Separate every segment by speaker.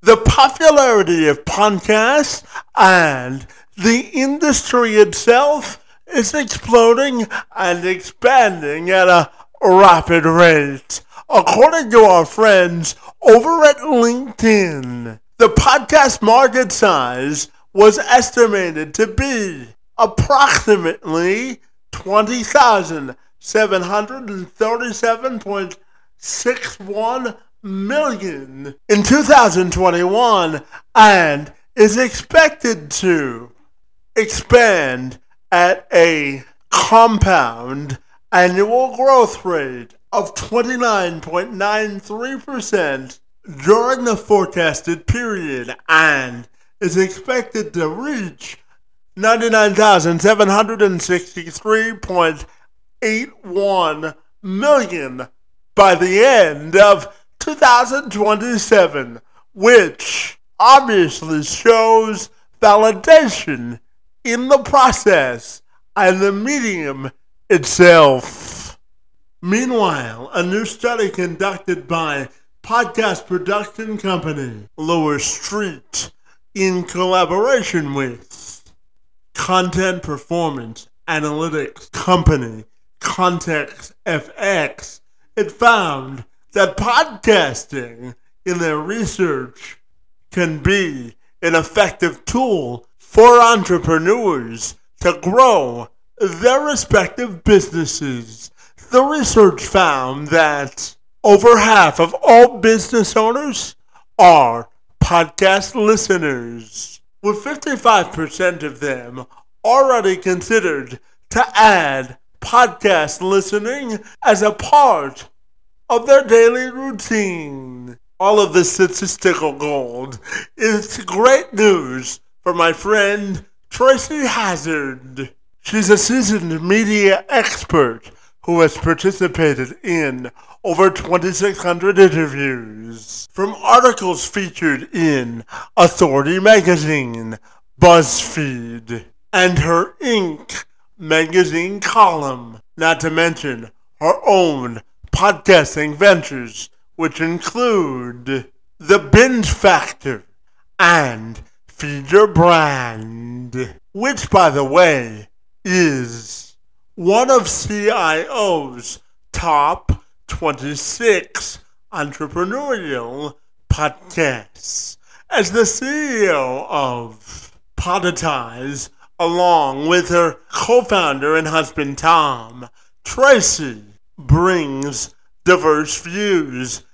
Speaker 1: The popularity of podcasts and the industry itself is exploding and expanding at a rapid rate. According to our friends over at LinkedIn, the podcast market size was estimated to be approximately 20,737.61 million in 2021 and is expected to expand at a compound annual growth rate of 29.93% during the forecasted period and is expected to reach 99,763.81 million by the end of 2027, which obviously shows validation in the process and the medium itself. Meanwhile, a new study conducted by podcast production company Lower Street in collaboration with content performance analytics company Context FX, it found that podcasting in their research can be an effective tool for entrepreneurs to grow their respective businesses. The research found that over half of all business owners are podcast listeners, with 55% of them already considered to add podcast listening as a part of their daily routine. All of this statistical gold is great news for my friend Tracy Hazzard. She's a seasoned media expert who has participated in over 2,600 interviews, from articles featured in Authority Magazine, BuzzFeed, and her Inc. magazine column, not to mention her own podcasting ventures, which include The Binge Factor and Feed Your Brand, which, by the way, is one of CIO's top 26 entrepreneurial podcasts. As the CEO of Podetize, along with her co-founder and husband Tom, Tracy brings diverse views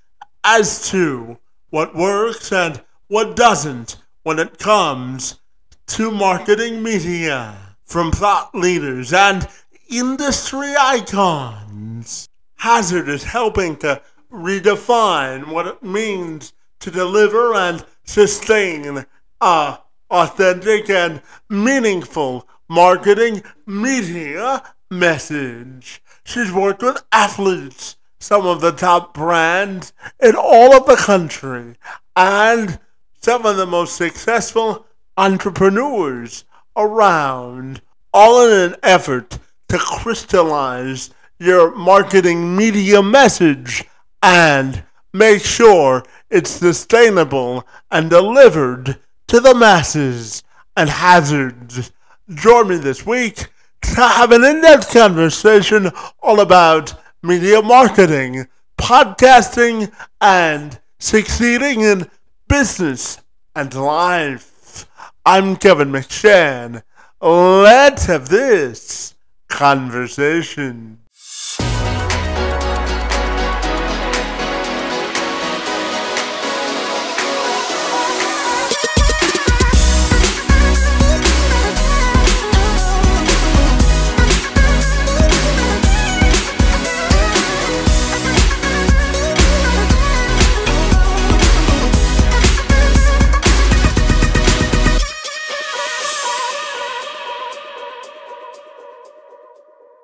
Speaker 1: as to what works and what doesn't when it comes to marketing media, from thought leaders and industry icons. Hazzard is helping to redefine what it means to deliver and sustain a authentic and meaningful marketing media message. She's worked with athletes, some of the top brands in all of the country, and some of the most successful entrepreneurs around, all in an effort to crystallize your marketing media message and make sure it's sustainable and delivered to the masses. And Hazzard joined me this week to have an in-depth conversation all about media marketing, podcasting, and succeeding in business and life. I'm Kevin McShann. Let's have this conversation.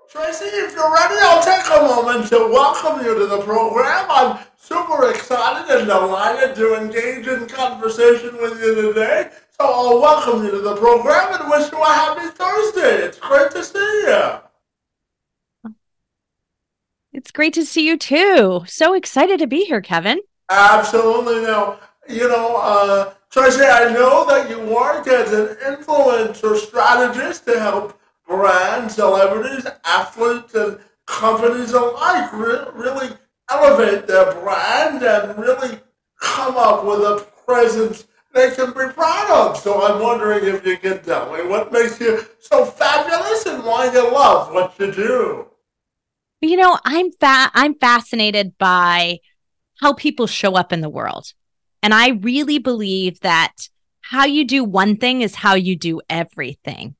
Speaker 1: Tracy, if you're ready, I'll take a moment to welcome you to the program. I'm super excited and delighted to engage in conversation with you today. So I'll welcome you to the program and wish you a happy Thursday. It's great to see you.
Speaker 2: It's great to see you too. So excited to be here, Kevin.
Speaker 1: Absolutely. Now, Tracy, I know that you work as an influencer strategist to help brands, celebrities, athletes, and companies alike really elevate their brand and really come up with a presence they can be proud of. So I'm wondering if you can tell me what makes you so fabulous and why you love what you do.
Speaker 2: I'm fascinated by how people show up in the world. And I really believe that how you do one thing is how you do everything.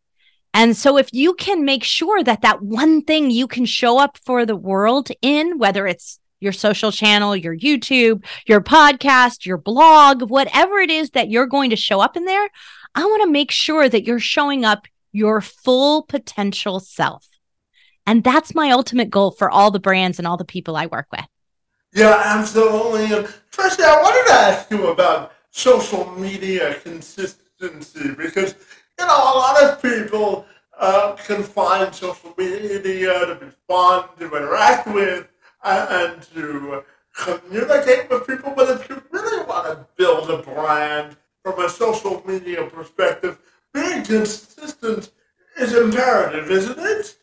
Speaker 2: And so if you can make sure that that one thing you can show up for the world in, whether it's your social channel, your YouTube, your podcast, your blog, whatever it is that you're going to show up in there, I want to make sure that you're showing up your full potential self. And that's my ultimate goal for all the brands and all the people I work with.
Speaker 1: Yeah, absolutely. And Tracy, I wanted to ask you about social media consistency because, a lot of people can find social media to be fun, to interact with, and to communicate with people. But if you really want to build a brand from a social media perspective, being consistent is imperative, isn't it?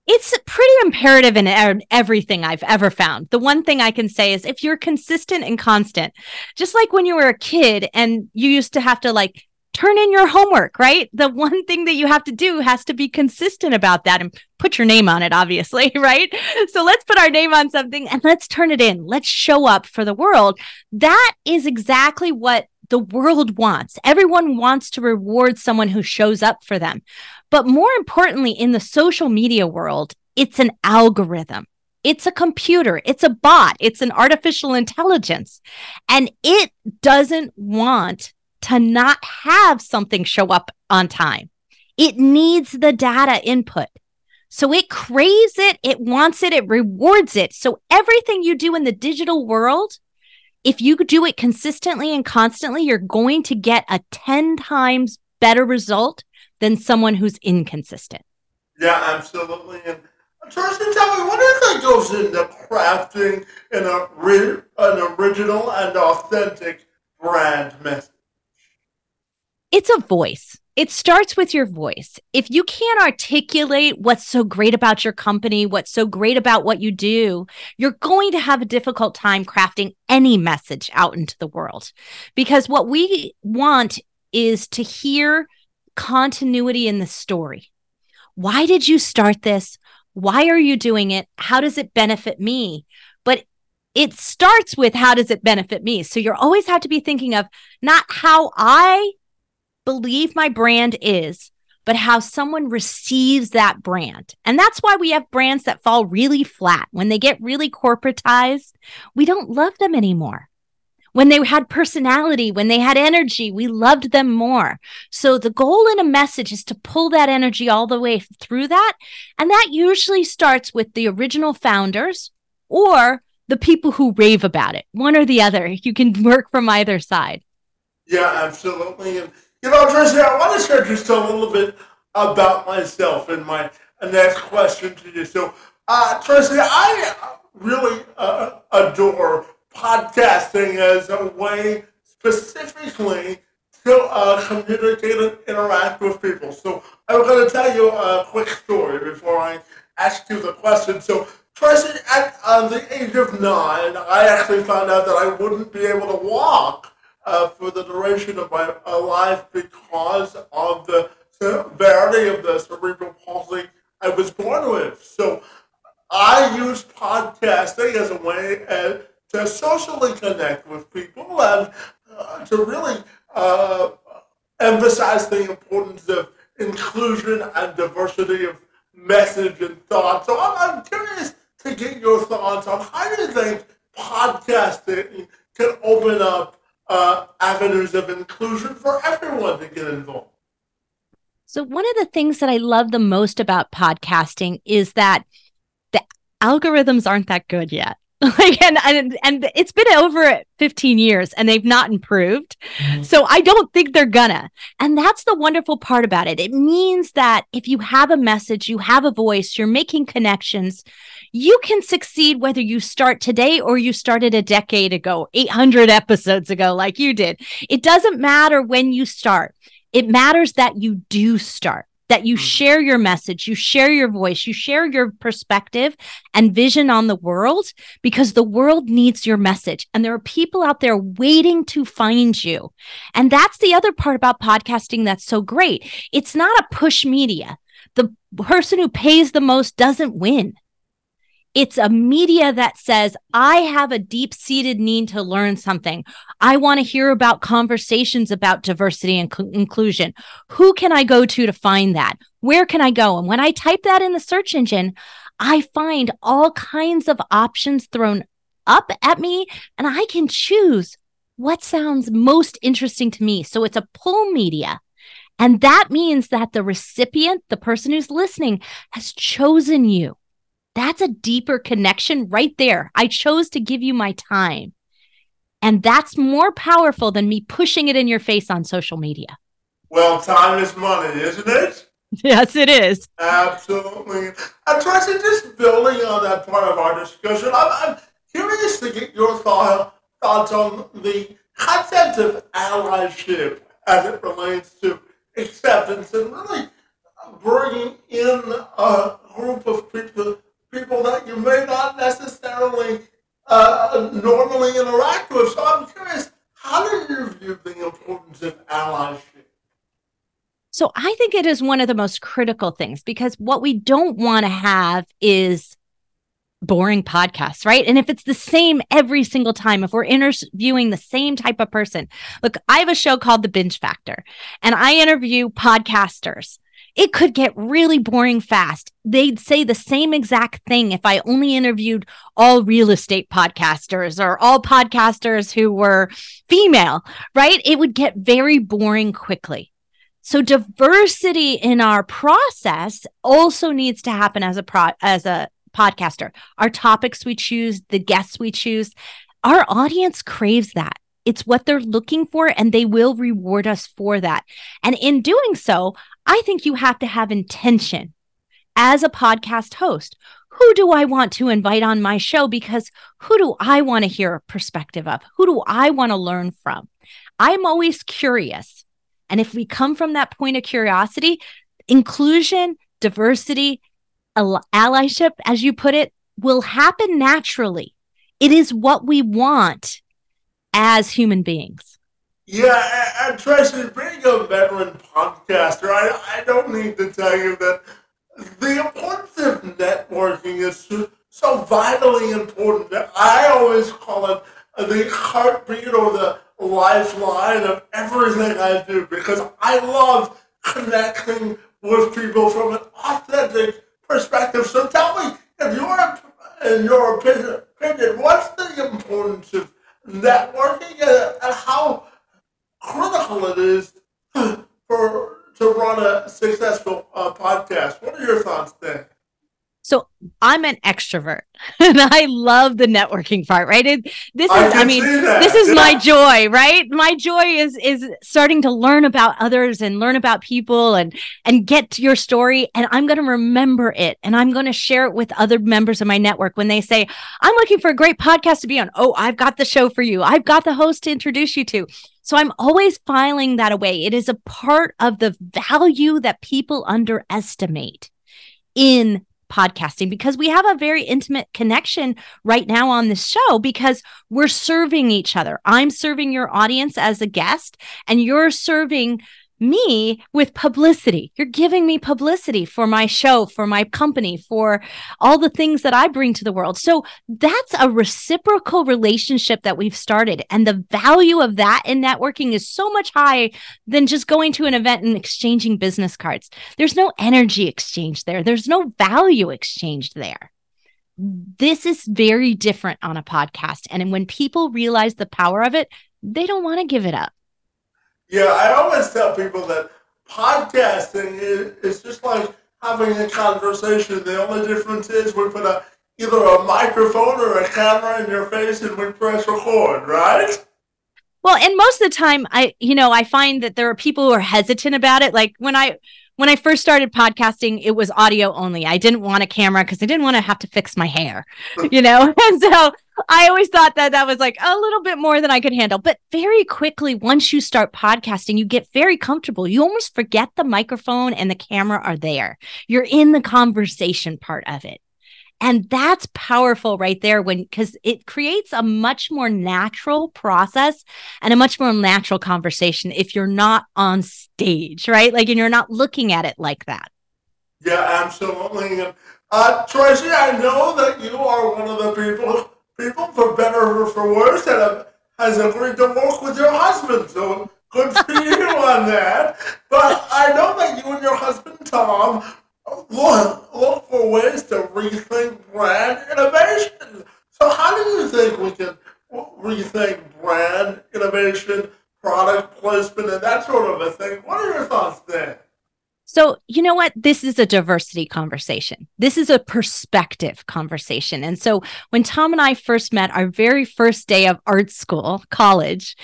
Speaker 2: It's pretty imperative in everything I've ever found. The one thing I can say is if you're consistent and constant, just like when you were a kid and you used to have to turn in your homework, right? The one thing that you have to do has to be consistent about that and put your name on it, obviously, right? So let's put our name on something and let's turn it in. Let's show up for the world. That is exactly what the world wants. Everyone wants to reward someone who shows up for them. But more importantly, in the social media world, it's an algorithm. It's a computer. It's a bot. It's an artificial intelligence. And it doesn't want to not have something show up on time. It needs the data input. So it craves it. It wants it. It rewards it. So everything you do in the digital world, if you do it consistently and constantly, you're going to get a 10 times better result than someone who's inconsistent.
Speaker 1: Yeah, absolutely. And Tracy, tell me, what do you think goes into crafting an original and authentic brand message?
Speaker 2: It's a voice. It starts with your voice. If you can't articulate what's so great about your company, what's so great about what you do, you're going to have a difficult time crafting any message out into the world. Because what we want is to hear continuity in the story. Why did you start this? Why are you doing it? How does it benefit me? But it starts with how does it benefit me? So you always have to be thinking of not how I believe my brand is, but how someone receives that brand. And that's why we have brands that fall really flat. When they get really corporatized, we don't love them anymore. When they had personality, when they had energy, we loved them more. So the goal in a message is to pull that energy all the way through that. And that usually starts with the original founders or the people who rave about it. One or the other. You can work from either side.
Speaker 1: Yeah, absolutely. And, Tracy, I want to share just a little bit about myself and my next question to you. So, Tracy, I really adore podcasting as a way specifically to communicate and interact with people. So I'm going to tell you a quick story before I ask you the question. So Tracy, at the age of 9, I actually found out that I wouldn't be able to walk for the duration of my life because of the severity of the cerebral palsy I was born with. So I used podcasting as a way to socially connect with people and to really emphasize the importance of inclusion and diversity of message and thought. So I'm curious to get your thoughts on how do you think podcasting can open up avenues of inclusion for everyone to get involved?
Speaker 2: So one of the things that I love the most about podcasting is that the algorithms aren't that good yet. And it's been over 15 years and they've not improved. Mm-hmm. So I don't think they're gonna. And that's the wonderful part about it. It means that if you have a message, you have a voice, you're making connections, You can succeed whether you start today or you started a decade ago, 800 episodes ago, like you did. It doesn't matter when you start. It matters that you do start, that you share your message, you share your voice, you share your perspective and vision on the world, because the world needs your message. And there are people out there waiting to find you. And that's the other part about podcasting that's so great. It's not a push media. The person who pays the most doesn't win. It's a media that says, I have a deep-seated need to learn something. I want to hear about conversations about diversity and inclusion. Who can I go to find that? Where can I go? And when I type that in the search engine, I find all kinds of options thrown up at me, and I can choose what sounds most interesting to me. So it's a pull media. And that means that the recipient, the person who's listening, has chosen you. That's a deeper connection right there. I chose to give you my time. And that's more powerful than me pushing it in your face on social media.
Speaker 1: Well, time is money, isn't it?
Speaker 2: Yes, it is.
Speaker 1: Absolutely. And Tracy, just building on that part of our discussion, I'm curious to get your thoughts on the concept of allyship as it relates to acceptance and really bringing in a group of people that you may not necessarily normally interact with. So I'm curious, how do you view the importance of allyship?
Speaker 2: So I think it is one of the most critical things, because what we don't want to have is boring podcasts, right? And if it's the same every single time, if we're interviewing the same type of person, look, I have a show called The Binge Factor, and I interview podcasters. It could get really boring fast. They'd say the same exact thing if I only interviewed all real estate podcasters or all podcasters who were female, right? It would get very boring quickly. So diversity in our process also needs to happen as a podcaster. Our topics we choose, the guests we choose, our audience craves that. It's what they're looking for, and they will reward us for that. And in doing so, I think you have to have intention as a podcast host. Who do I want to invite on my show? Because who do I want to hear a perspective of? Who do I want to learn from? I'm always curious. And if we come from that point of curiosity, inclusion, diversity, allyship, as you put it, will happen naturally. It is what we want as human beings.
Speaker 1: Yeah, and Tracy, being a veteran podcaster, I don't need to tell you that the importance of networking is so vitally important that I always call it the heartbeat or the lifeline of everything I do, because I love connecting with people from an authentic perspective. So tell me, in your opinion, what's the importance of networking and how critical it is to run a successful podcast? What are your thoughts there?
Speaker 2: So I'm an extrovert and I love the networking part, right? This is my joy, right? My joy is starting to learn about others and learn about people and get to your story. And I'm going to remember it, and I'm going to share it with other members of my network when they say, I'm looking for a great podcast to be on. Oh, I've got the show for you. I've got the host to introduce you to. So I'm always filing that away. It is a part of the value that people underestimate in podcasting, because we have a very intimate connection right now on this show because we're serving each other. I'm serving your audience as a guest, and you're serving me with publicity. You're giving me publicity for my show, for my company, for all the things that I bring to the world. So that's a reciprocal relationship that we've started. And the value of that in networking is so much higher than just going to an event and exchanging business cards. There's no energy exchange there. There's no value exchange there. This is very different on a podcast. And when people realize the power of it, they don't want to give it up.
Speaker 1: Yeah, I always tell people that podcasting is just like having a conversation. The only difference is we put either a microphone or a camera in your face and we press record, right?
Speaker 2: Well, and most of the time, I find that there are people who are hesitant about it. Like when I when I first started podcasting, it was audio only. I didn't want a camera because I didn't want to have to fix my hair, you know? And so I always thought that that was like a little bit more than I could handle. But very quickly, once you start podcasting, you get very comfortable. You almost forget the microphone and the camera are there. You're in the conversation part of it. And that's powerful right there because it creates a much more natural process and a much more natural conversation if you're not on stage, right? Like, and you're not looking at it like that.
Speaker 1: Yeah, absolutely. Tracy, I know that you are one of the people for better or for worse, that has agreed to work with your husband. So good for you on that. But I know that you and your husband, Tom, look for ways to rethink brand innovation. So how do you think we can rethink brand innovation, product placement, and that sort of a thing? What are your thoughts there?
Speaker 2: So, you know what? This is a diversity conversation. This is a perspective conversation. And so when Tom and I first met, our very first day of art school, college,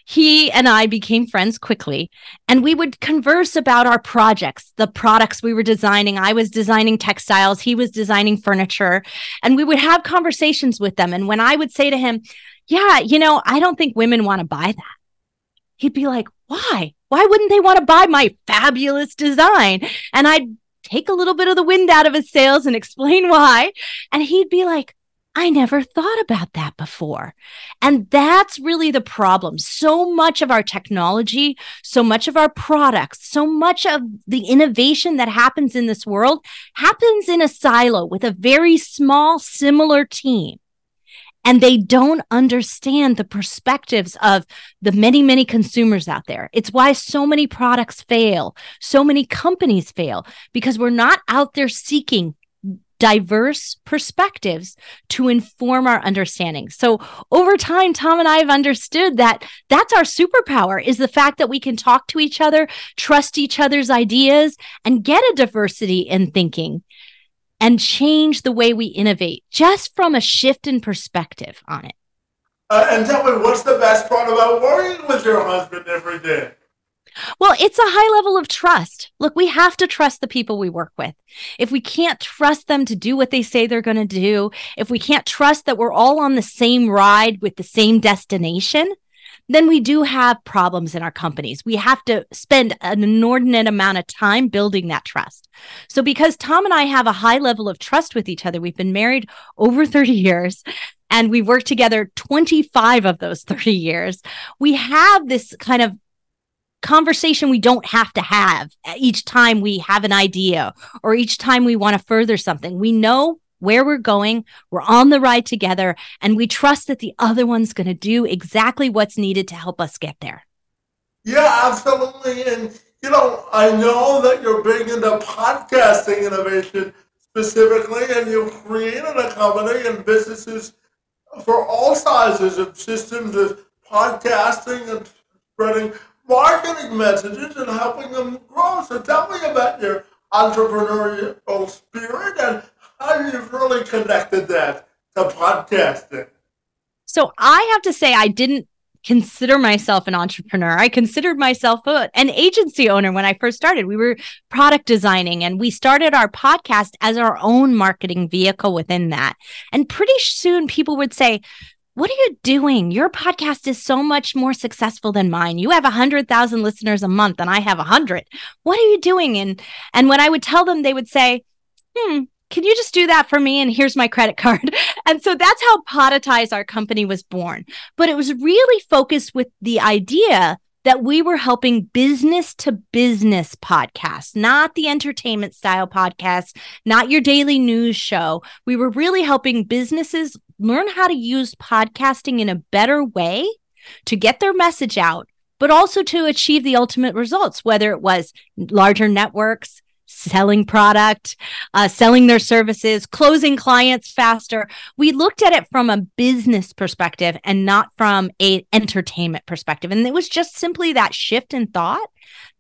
Speaker 2: he and I became friends quickly, and we would converse about our projects, the products we were designing. I was designing textiles. He was designing furniture, and we would have conversations with them. And when I would say to him, yeah, you know, I don't think women want to buy that, he'd be like, why? Why wouldn't they want to buy my fabulous design? And I'd take a little bit of the wind out of his sails and explain why. And he'd be like, I never thought about that before. And that's really the problem. So much of our technology, so much of our products, so much of the innovation that happens in this world happens in a silo with a very small, similar team. And they don't understand the perspectives of the many, many consumers out there. It's why so many products fail. So many companies fail because we're not out there seeking diverse perspectives to inform our understanding. So over time, Tom and I have understood that that's our superpower, is the fact that we can talk to each other, trust each other's ideas, and get a diversity in thinking and change the way we innovate just from a shift in perspective on it.
Speaker 1: And tell me, what's the best part about working with your husband every day?
Speaker 2: Well, it's a high level of trust. Look, we have to trust the people we work with. If we can't trust them to do what they say they're going to do, if we can't trust that we're all on the same ride with the same destination, then we do have problems in our companies. We have to spend an inordinate amount of time building that trust. So because Tom and I have a high level of trust with each other, we've been married over 30 years, and we've worked together 25 of those 30 years. We have this kind of conversation we don't have to have each time we have an idea or each time we want to further something. We know where we're going, we're on the ride together, and we trust that the other one's going to do exactly what's needed to help us get there.
Speaker 1: Yeah, absolutely. And, you know, I know that you're big into podcasting innovation specifically, and you've created a company and businesses for all sizes of systems of podcasting and spreading marketing messages and helping them grow. So tell me about your entrepreneurial spirit and how you've really connected that to podcasting.
Speaker 2: So I have to say, I didn't consider myself an entrepreneur. I considered myself an agency owner when I first started. We were product designing, and we started our podcast as our own marketing vehicle within that. And pretty soon people would say, what are you doing? Your podcast is so much more successful than mine. You have 100,000 listeners a month and I have 100. What are you doing? And when I would tell them, they would say, can you just do that for me? And here's my credit card. And so that's how Poditize, our company, was born. But it was really focused with the idea that we were helping business to business podcasts, not the entertainment style podcasts, not your daily news show. We were really helping businesses learn how to use podcasting in a better way to get their message out, but also to achieve the ultimate results, whether it was larger networks, selling product, selling their services, closing clients faster. We looked at it from a business perspective and not from an entertainment perspective. And it was just simply that shift in thought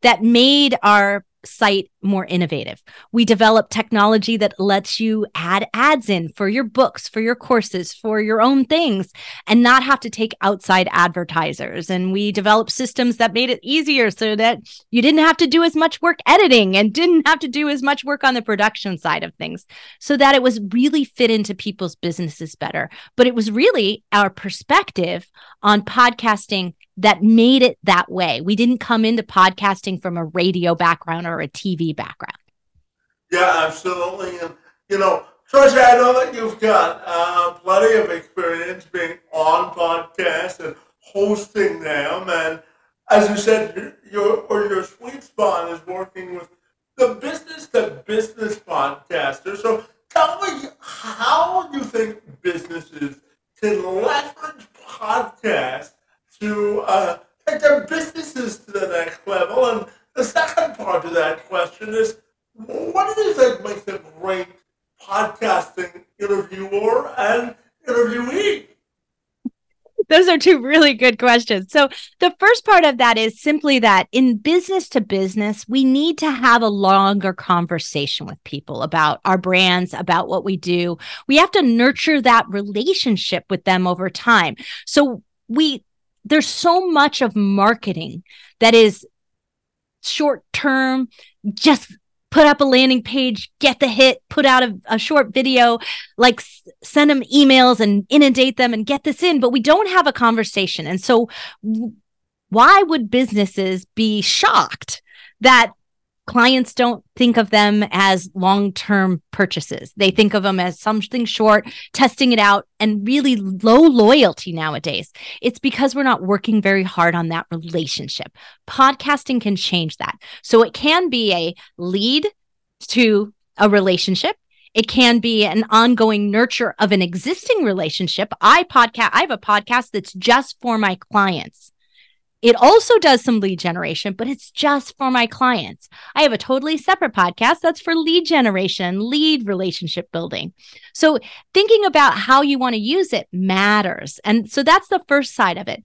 Speaker 2: that made our site more innovative. We developed technology that lets you add ads in for your books, for your courses, for your own things, and not have to take outside advertisers. And we developed systems that made it easier so that you didn't have to do as much work editing and didn't have to do as much work on the production side of things, so that it was really fit into people's businesses better. But it was really our perspective on podcasting that made it that way. We didn't come into podcasting from a radio background or a TV background.
Speaker 1: Yeah, absolutely. And, Tracy, I know that you've got plenty of experience being on podcasts and hosting them. And as you said, your sweet spot is working with the business-to-business podcaster. So tell me how you think businesses can leverage podcasts to take their businesses to the next level. And the second part of that question is, what do you think makes a great podcasting interviewer and interviewee?
Speaker 2: Those are two really good questions. So the first part of that is simply that in business to business, we need to have a longer conversation with people about our brands, about what we do. We have to nurture that relationship with them over time. So there's so much of marketing that is short term, just put up a landing page, get the hit, put out a short video, like send them emails and inundate them and get this in, but we don't have a conversation. And so why would businesses be shocked that clients don't think of them as long-term purchases? They think of them as something short, testing it out, and really low loyalty nowadays. It's because we're not working very hard on that relationship. Podcasting can change that. So it can be a lead to a relationship. It can be an ongoing nurture of an existing relationship. I have a podcast that's just for my clients. It also does some lead generation, but it's just for my clients. I have a totally separate podcast that's for lead generation, lead relationship building. So thinking about how you want to use it matters. And so that's the first side of it.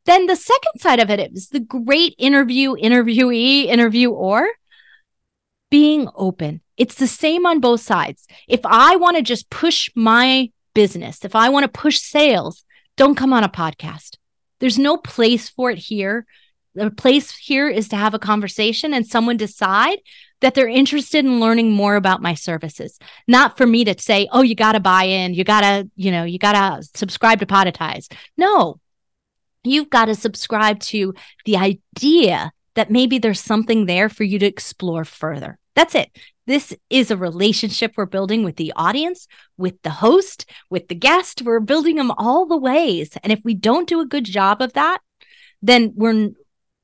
Speaker 2: Then the second side of it is the great interviewee, interviewer, being open. It's the same on both sides. If I want to just push my business, if I want to push sales, don't come on a podcast. There's no place for it here. The place here is to have a conversation and someone decide that they're interested in learning more about my services. Not for me to say, oh, you got to buy in, you got to subscribe to Podetize. No, you've got to subscribe to the idea that maybe there's something there for you to explore further. That's it. This is a relationship we're building with the audience, with the host, with the guest. We're building them all the ways. And if we don't do a good job of that, then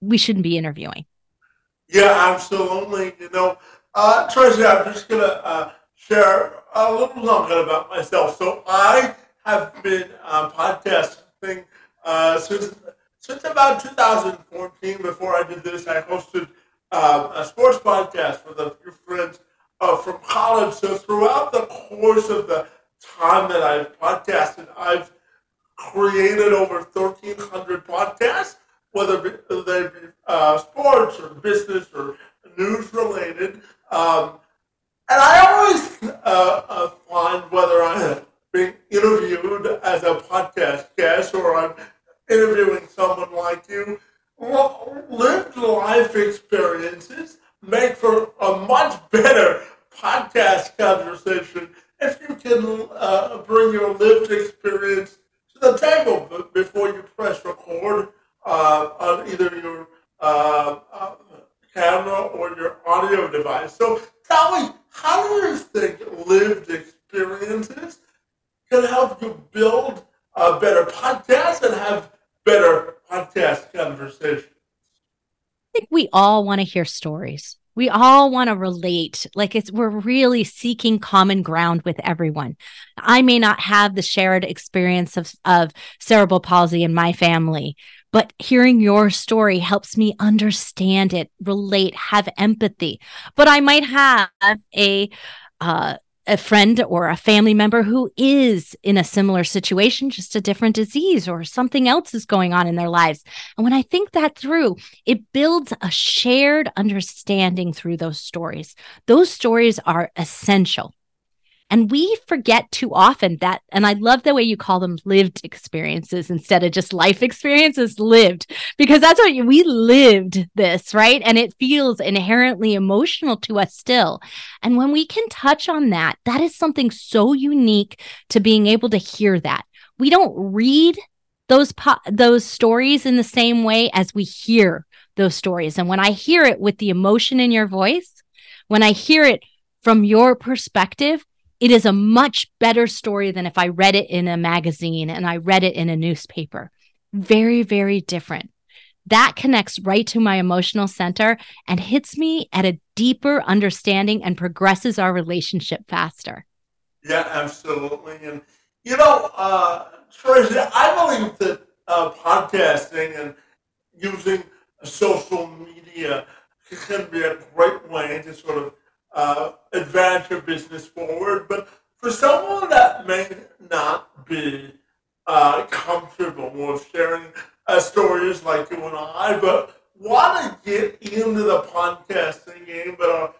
Speaker 2: we shouldn't be interviewing.
Speaker 1: Yeah, absolutely. Tracy, I'm just going to share a little something about myself. So I have been podcasting since about 2014. Before I did this, I hosted a sports podcast with a few friends from college. So throughout the course of the time that I've podcasted, I've created over 1,300 podcasts, whether they be sports or business or news related. And I always find whether I'm being interviewed as a podcast guest or I'm interviewing someone like you, lived life experiences make for a much better podcast conversation if you can bring your lived experience to the table before you press record on either your camera or your audio device. So tell me, how do you think lived experiences can help you build a better podcast and have better podcast conversations?
Speaker 2: I think we all want to hear stories. We all want to relate. We're really seeking common ground with everyone. I may not have the shared experience of cerebral palsy in my family, but hearing your story helps me understand it, relate, have empathy. But I might have a a friend or a family member who is in a similar situation, just a different disease or something else is going on in their lives. And when I think that through, it builds a shared understanding through those stories. Those stories are essential. And we forget too often that, and I love the way you call them lived experiences instead of just life experiences, lived, because that's what we lived this, right? And it feels inherently emotional to us still. And when we can touch on that, that is something so unique to being able to hear that. We don't read those stories in the same way as we hear those stories. And when I hear it with the emotion in your voice, when I hear it from your perspective, it is a much better story than if I read it in a magazine and I read it in a newspaper. Very, very different. That connects right to my emotional center and hits me at a deeper understanding and progresses our relationship faster.
Speaker 1: Yeah, absolutely. And, Tracy, I believe that podcasting and using social media can be a great way to sort of advance your business forward. But for someone that may not be comfortable with sharing stories like you and I, but want to get into the podcasting game, but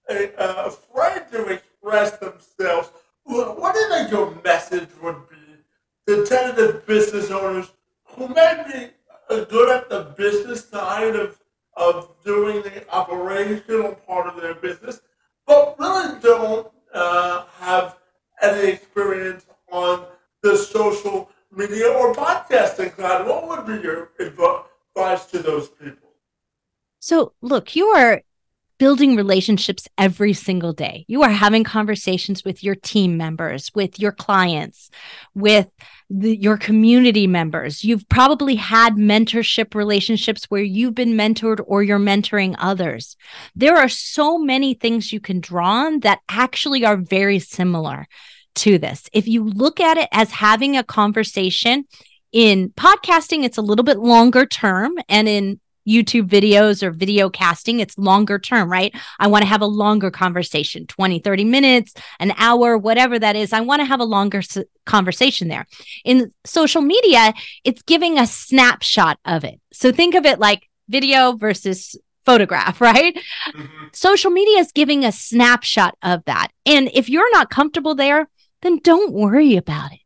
Speaker 1: are afraid to express themselves, what do you think your message would be to tentative business owners who may be good at the business side of doing the operational part of their business, but really don't have any experience on the social media or podcasting side? What would be your advice to those people?
Speaker 2: So, look, you are building relationships every single day. You are having conversations with your team members, with your clients, with your community members. You've probably had mentorship relationships where you've been mentored or you're mentoring others. There are so many things you can draw on that actually are very similar to this. If you look at it as having a conversation, in podcasting, it's a little bit longer term, and in YouTube videos or video casting, it's longer term, right? I want to have a longer conversation, 20, 30 minutes, an hour, whatever that is. I want to have a longer conversation there. In social media, it's giving a snapshot of it. So think of it like video versus photograph, right? Mm-hmm. Social media is giving a snapshot of that. And if you're not comfortable there, then don't worry about it.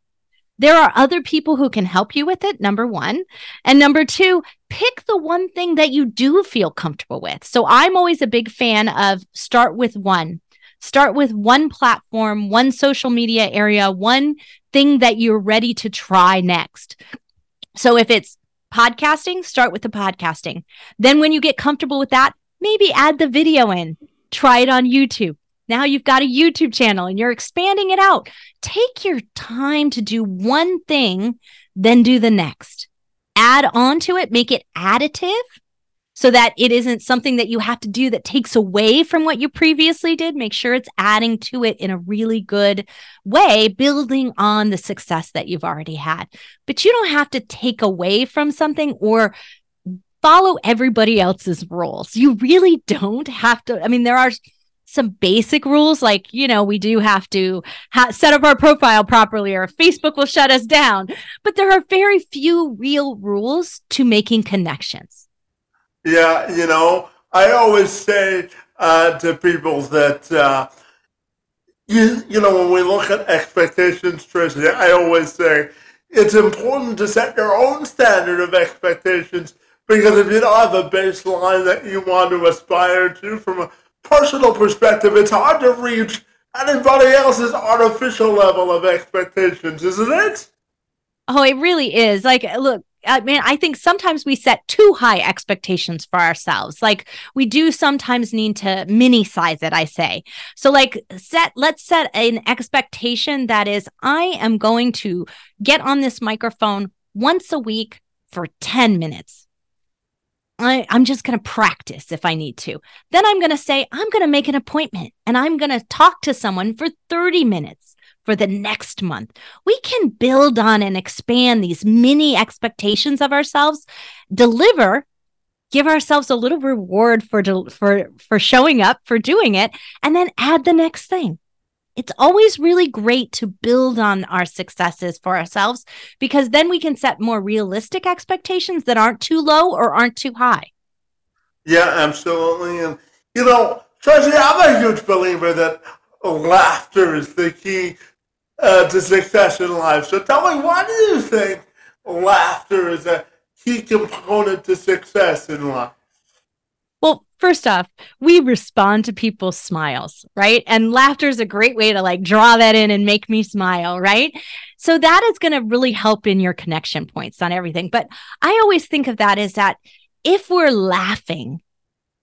Speaker 2: There are other people who can help you with it, number one. And number two, pick the one thing that you do feel comfortable with. So I'm always a big fan of start with one. Start with one platform, one social media area, one thing that you're ready to try next. So if it's podcasting, start with the podcasting. Then when you get comfortable with that, maybe add the video in. Try it on YouTube. Now you've got a YouTube channel and you're expanding it out. Take your time to do one thing, then do the next. Add on to it, make it additive so that it isn't something that you have to do that takes away from what you previously did. Make sure it's adding to it in a really good way, building on the success that you've already had. But you don't have to take away from something or follow everybody else's rules. You really don't have to. I mean, there are some basic rules, like, we do have to set up our profile properly or Facebook will shut us down. But there are very few real rules to making connections.
Speaker 1: Yeah, I always say to people that, when we look at expectations, Tracy, I always say it's important to set your own standard of expectations, because if you don't have a baseline that you want to aspire to from a personal perspective, it's hard to reach anybody else's artificial level of expectations, isn't it?
Speaker 2: Oh, it really is. Like, look, I think sometimes we set too high expectations for ourselves. Like, we do sometimes need to mini size it, I say. So let's set an expectation that is, I am going to get on this microphone once a week for 10 minutes. I'm just going to practice if I need to. Then I'm going to say, I'm going to make an appointment and I'm going to talk to someone for 30 minutes for the next month. We can build on and expand these mini expectations of ourselves, deliver, give ourselves a little reward for showing up, for doing it, and then add the next thing. It's always really great to build on our successes for ourselves because then we can set more realistic expectations that aren't too low or aren't too high.
Speaker 1: Yeah, absolutely. And, Tracy, I'm a huge believer that laughter is the key to success in life. So tell me, why do you think laughter is a key component to success in life?
Speaker 2: Well, first off, we respond to people's smiles, right? And laughter is a great way to like draw that in and make me smile, right? So that is going to really help in your connection points on everything. But I always think of that as that if we're laughing,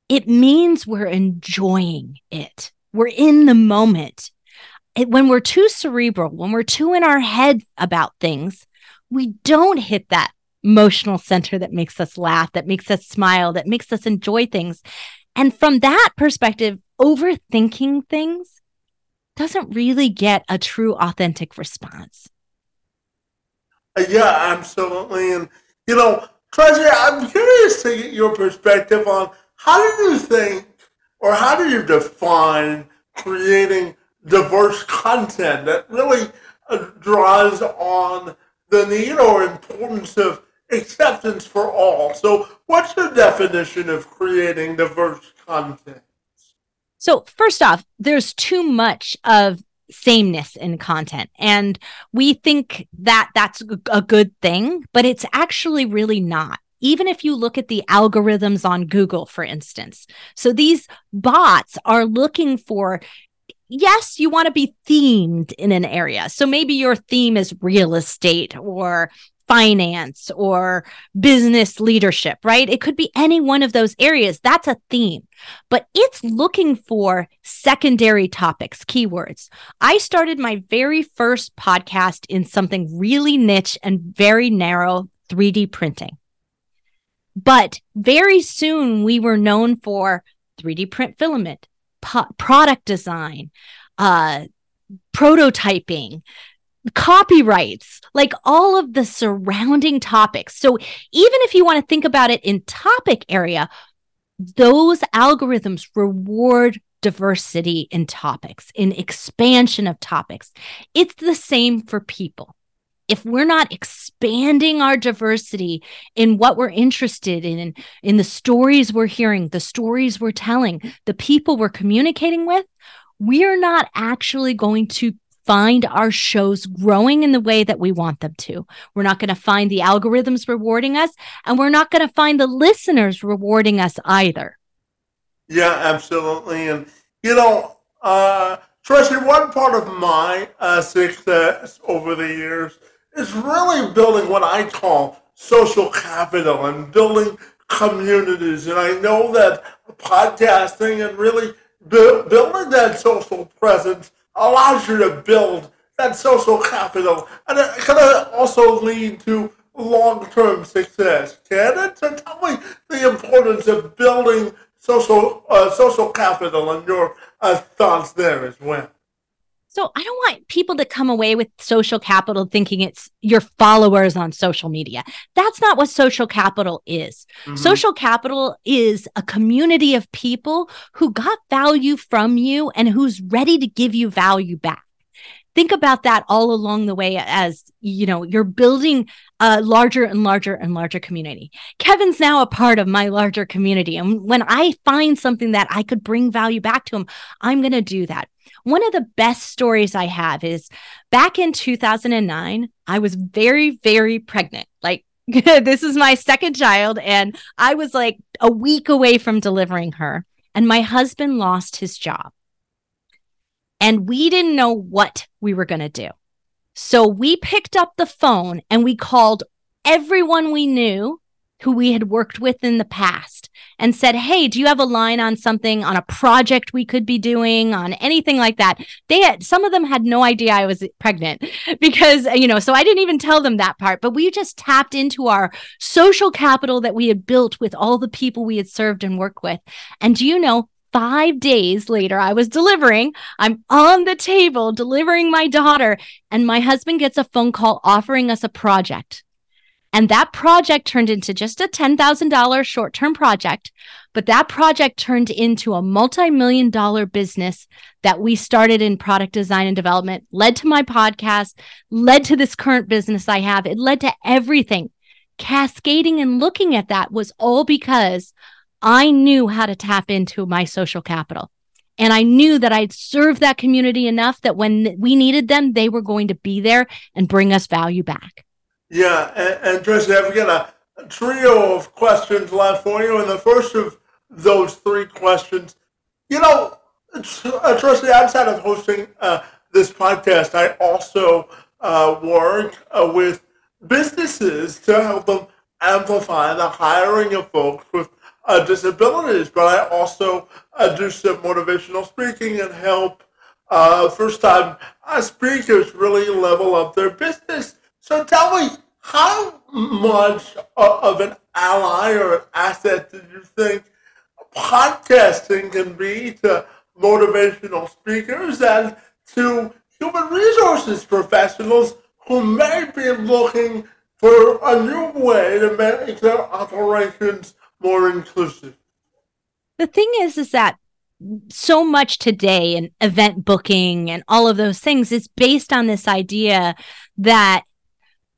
Speaker 2: it means we're enjoying it. We're in the moment. When we're too cerebral, when we're too in our head about things, we don't hit that emotional center that makes us laugh, that makes us smile, that makes us enjoy things. And from that perspective, overthinking things doesn't really get a true, authentic response.
Speaker 1: Yeah, absolutely. And, Tracy, I'm curious to get your perspective on how do you think or how do you define creating diverse content that really draws on the need or importance of acceptance for all. So what's your definition of creating diverse content?
Speaker 2: So first off, there's too much of sameness in content. And we think that that's a good thing, but it's actually really not. Even if you look at the algorithms on Google, for instance. So these bots are looking for, yes, you want to be themed in an area. So maybe your theme is real estate or finance or business leadership, right? It could be any one of those areas. That's a theme, but it's looking for secondary topics, keywords. I started my very first podcast in something really niche and very narrow, 3D printing. But very soon we were known for 3D print filament, product design, prototyping, copyrights, like all of the surrounding topics. So even if you want to think about it in topic area, those algorithms reward diversity in topics, in expansion of topics. It's the same for people. If we're not expanding our diversity in what we're interested in the stories we're hearing, the stories we're telling, the people we're communicating with, we're not actually going to find our shows growing in the way that we want them to. We're not going to find the algorithms rewarding us, and we're not going to find the listeners rewarding us either.
Speaker 1: Yeah, absolutely. And, Tracy, one part of my success over the years is really building what I call social capital and building communities. And I know that podcasting and really building that social presence allows you to build that social capital. And it can also lead to long-term success. Can it? So tell me the importance of building social capital and your thoughts there as well.
Speaker 2: So I don't want people to come away with social capital thinking it's your followers on social media. That's not what social capital is. Mm-hmm. Social capital is a community of people who got value from you and who's ready to give you value back. Think about that all along the way as, you're building a larger and larger and larger community. Kevin's now a part of my larger community. And when I find something that I could bring value back to him, I'm going to do that. One of the best stories I have is back in 2009, I was very, very pregnant. Like, this is my second child, and I was like a week away from delivering her. And my husband lost his job. And we didn't know what we were going to do. So we picked up the phone and we called everyone we knew who we had worked with in the past and said, hey, do you have a line on something, on a project we could be doing, on anything like that? Some of them had no idea I was pregnant because, so I didn't even tell them that part, but we just tapped into our social capital that we had built with all the people we had served and worked with. And 5 days later, I was delivering. I'm on the table delivering my daughter, and my husband gets a phone call offering us a project. And that project turned into just a $10,000 short-term project. But that project turned into a multi-million-dollar business that we started in product design and development, led to my podcast, led to this current business I have. It led to everything. Cascading and looking at that was all because I knew how to tap into my social capital. And I knew that I'd served that community enough that when we needed them, they were going to be there and bring us value back.
Speaker 1: Yeah, and Tracy, I've got a trio of questions left for you. And the first of those three questions, Tracy, outside of hosting this podcast, I also work with businesses to help them amplify the hiring of folks with disabilities, but I also do some motivational speaking and help first-time speakers really level up their business. So tell me, how much of an ally or an asset do you think podcasting can be to motivational speakers and to human resources professionals who may be looking for a new way to make their operations more inclusive?
Speaker 2: The thing is that so much today in event booking and all of those things is based on this idea that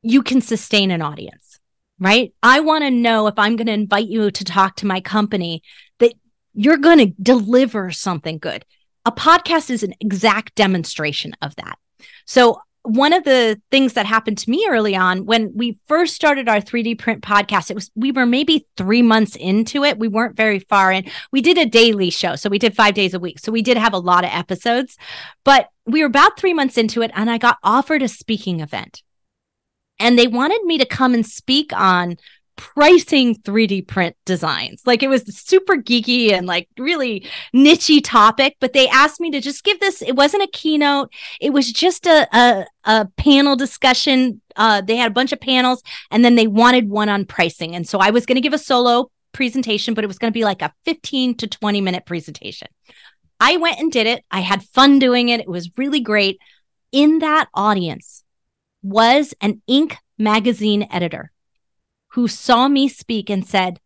Speaker 2: you can sustain an audience, right? I want to know if I'm going to invite you to talk to my company that you're going to deliver something good. A podcast is an exact demonstration of that. So one of the things that happened to me early on when we first started our 3D print podcast, we were maybe 3 months into it. We weren't very far in. We did a daily show. So we did 5 days a week. So we did have a lot of episodes, but we were about 3 months into it. And I got offered a speaking event and they wanted me to come and speak on pricing 3D print designs. Like it was super geeky and like really niche-y topic, but they asked me to just give this. It wasn't a keynote. It was just a panel discussion. They had a bunch of panels and then they wanted one on pricing. And so I was going to give a solo presentation, but it was going to be like a 15 to 20 minute presentation. I went and did it. I had fun doing it. It was really great. In that audience was an Inc. magazine editor who saw me speak and said,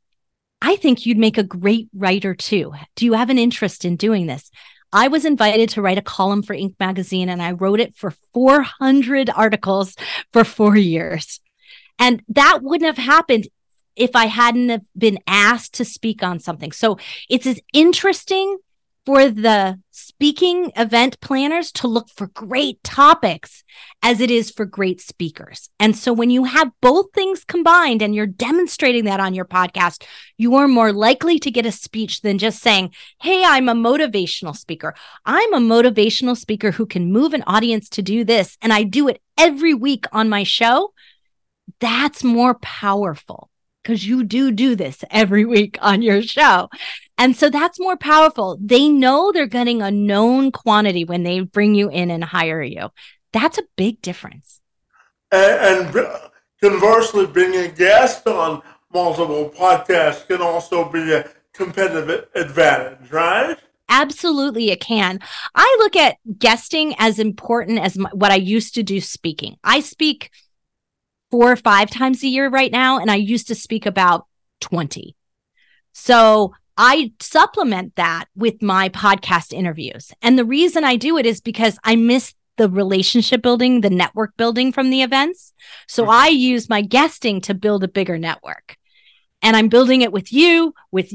Speaker 2: I think you'd make a great writer too. Do you have an interest in doing this? I was invited to write a column for Inc. magazine and I wrote it for 400 articles for 4 years. And that wouldn't have happened if I hadn't have been asked to speak on something. So it's as interesting for the speaking event planners to look for great topics as it is for great speakers. And so when you have both things combined and you're demonstrating that on your podcast, you are more likely to get a speech than just saying, hey, I'm a motivational speaker. I'm a motivational speaker who can move an audience to do this. And I do it every week on my show. That's more powerful because you do this every week on your show. And so that's more powerful. They know they're getting a known quantity when they bring you in and hire you. That's a big difference.
Speaker 1: And conversely, being a guest on multiple podcasts can also be a competitive advantage, right?
Speaker 2: Absolutely, it can. I look at guesting as important as what I used to do speaking. I speak 4 or 5 times a year right now, and I used to speak about 20. So I supplement that with my podcast interviews. And the reason I do it is because I miss the relationship building, the network building from the events. So I use my guesting to build a bigger network. And I'm building it with you, with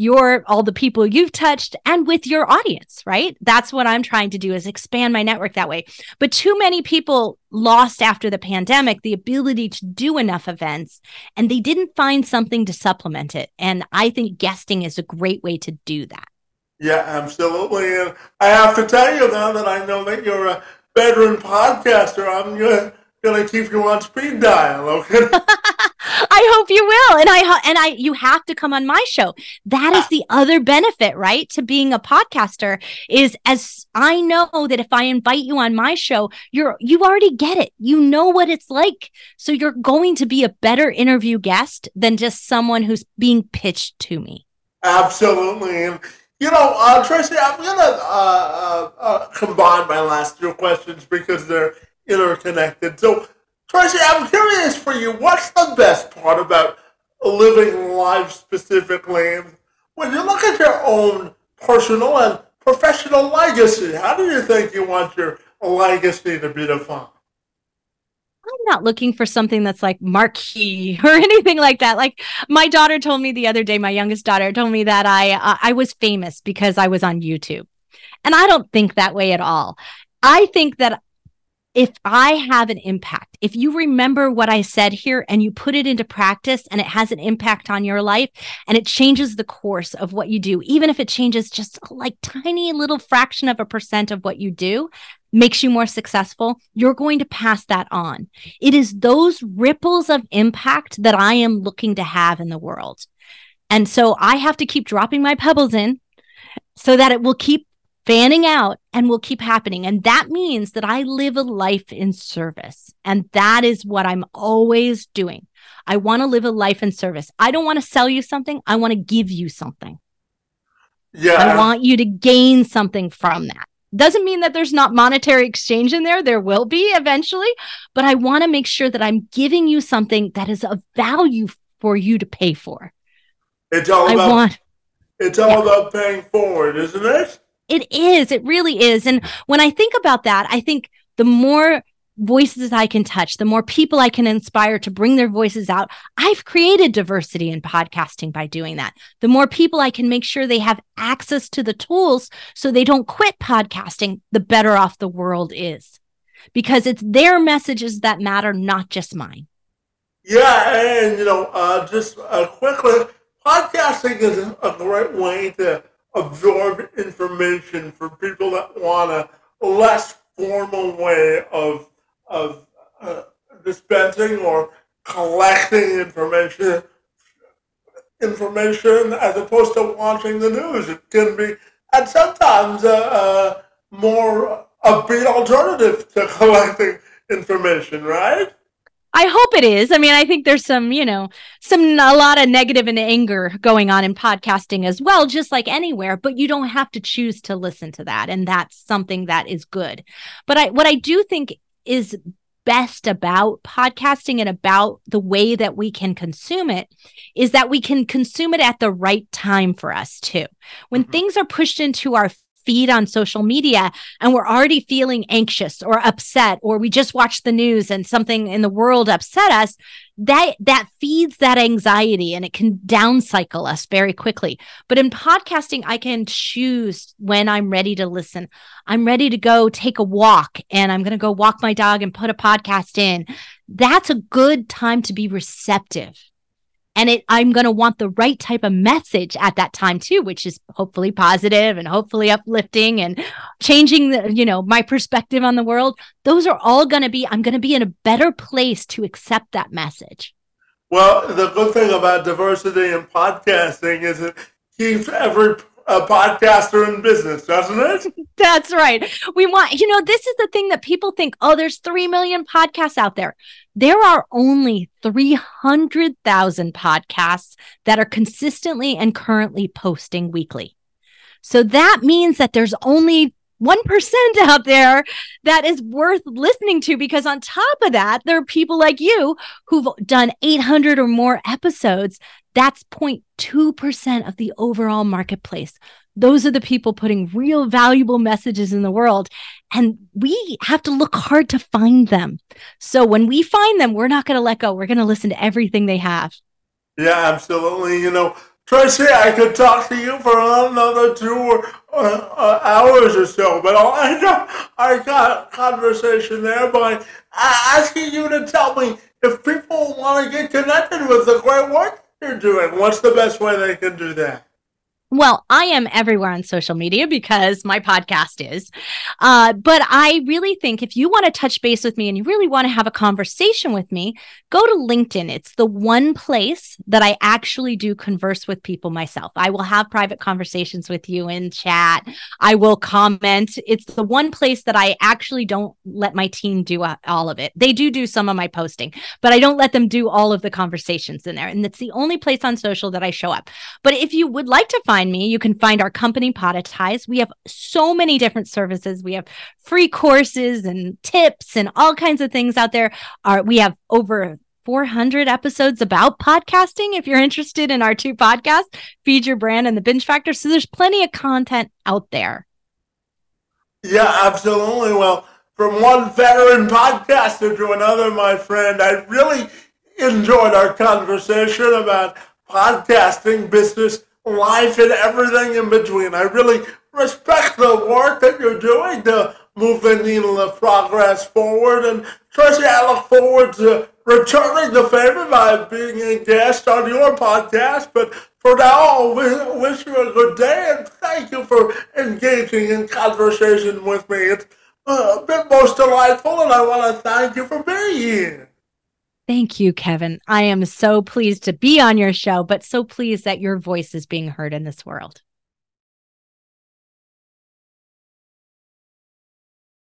Speaker 2: all the people you've touched, and with your audience, right? That's what I'm trying to do, is expand my network that way. But too many people lost after the pandemic the ability to do enough events, and they didn't find something to supplement it. And I think guesting is a great way to do that.
Speaker 1: Yeah, absolutely. And I have to tell you now that I know that you're a veteran podcaster, I'm gonna keep you on speed dial, okay?
Speaker 2: I hope you will. And you have to come on my show. That is the other benefit, right? To being a podcaster is, as I know that if I invite you on my show, you already get it. You know what it's like. So you're going to be a better interview guest than just someone who's being pitched to me.
Speaker 1: Absolutely. And, Tracy, I'm going to combine my last 2 questions because they're interconnected. So Tracy, I'm curious for you, what's the best part about living life specifically? When you look at your own personal and professional legacy, how do you think you want your legacy to be defined?
Speaker 2: I'm not looking for something that's like marquee or anything like that. Like my daughter told me the other day, my youngest daughter told me that I was famous because I was on YouTube. And I don't think that way at all. I think that if I have an impact, if you remember what I said here and you put it into practice and it has an impact on your life and it changes the course of what you do, even if it changes just like tiny little fraction of a percent of what you do, makes you more successful, you're going to pass that on. It is those ripples of impact that I am looking to have in the world. And so I have to keep dropping my pebbles in so that it will keep fanning out and will keep happening. And that means that I live a life in service. And that is what I'm always doing. I want to live a life in service. I don't want to sell you something. I want to give you something. Yeah. I want you to gain something from that. Doesn't mean that there's not monetary exchange in there. There will be eventually, but I want to make sure that I'm giving you something that is of value for you to pay for.
Speaker 1: It's all about paying forward, isn't it?
Speaker 2: It is. It really is. And when I think about that, I think the more voices I can touch, the more people I can inspire to bring their voices out. I've created diversity in podcasting by doing that. The more people I can make sure they have access to the tools so they don't quit podcasting, the better off the world is. Because it's their messages that matter, not just mine.
Speaker 1: Yeah, and just quickly, podcasting is a great way to absorb information for people that want a less formal way of dispensing or collecting information as opposed to watching the news. It can be, and sometimes a more upbeat alternative to collecting information, right?
Speaker 2: I hope it is. I mean, I think there's a lot of negative and anger going on in podcasting as well, just like anywhere, but you don't have to choose to listen to that. And that's something that is good. But what I do think is best about podcasting and about the way that we can consume it is that we can consume it at the right time for us too. When things are pushed into our feed on social media and we're already feeling anxious or upset, or we just watched the news and something in the world upset us, that feeds that anxiety and it can downcycle us very quickly. But in podcasting, I can choose when I'm ready to listen. I'm ready to go take a walk and I'm going to go walk my dog and put a podcast in. That's a good time to be receptive. And I'm going to want the right type of message at that time too, which is hopefully positive and hopefully uplifting and changing my perspective on the world. Those are all I'm going to be in a better place to accept that message.
Speaker 1: Well, the good thing about diversity in podcasting is it keeps every podcaster in business, doesn't it?
Speaker 2: That's right. We want, this is the thing that people think, there's 3 million podcasts out there. There are only 300,000 podcasts that are consistently and currently posting weekly. So that means that there's only 1% out there that is worth listening to, because on top of that, there are people like you who've done 800 or more episodes. That's 0.2% of the overall marketplace. Those are the people putting real valuable messages in the world. And we have to look hard to find them. So when we find them, we're not going to let go. We're going to listen to everything they have.
Speaker 1: Yeah, absolutely. Tracy, I could talk to you for another 2 hours or so, but I got conversation there by asking you to tell me if people want to get connected with the great work you're doing. What's the best way they can do that?
Speaker 2: Well, I am everywhere on social media because my podcast is. But I really think if you want to touch base with me and you really want to have a conversation with me, go to LinkedIn. It's the one place that I actually do converse with people myself. I will have private conversations with you in chat. I will comment. It's the one place that I actually don't let my team do all of it. They do some of my posting, but I don't let them do all of the conversations in there. And it's the only place on social that I show up. But if you would like to find find me. You can find our company, Podetize. We have so many different services. We have free courses and tips and all kinds of things out there. We have over 400 episodes about podcasting. If you're interested in our 2 podcasts, Feed Your Brand and The Binge Factor. So there's plenty of content out there.
Speaker 1: Yeah, absolutely. Well, from one veteran podcaster to another, my friend, I really enjoyed our conversation about podcasting, business, life, and everything in between. I really respect the work that you're doing to move the needle of progress forward. And Tracy, I look forward to returning the favor by being a guest on your podcast. But for now, I wish you a good day and thank you for engaging in conversation with me. It's been most delightful, and I want to thank you for being here.
Speaker 2: Thank you, Kevin. I am so pleased to be on your show, but so pleased that your voice is being heard in this world.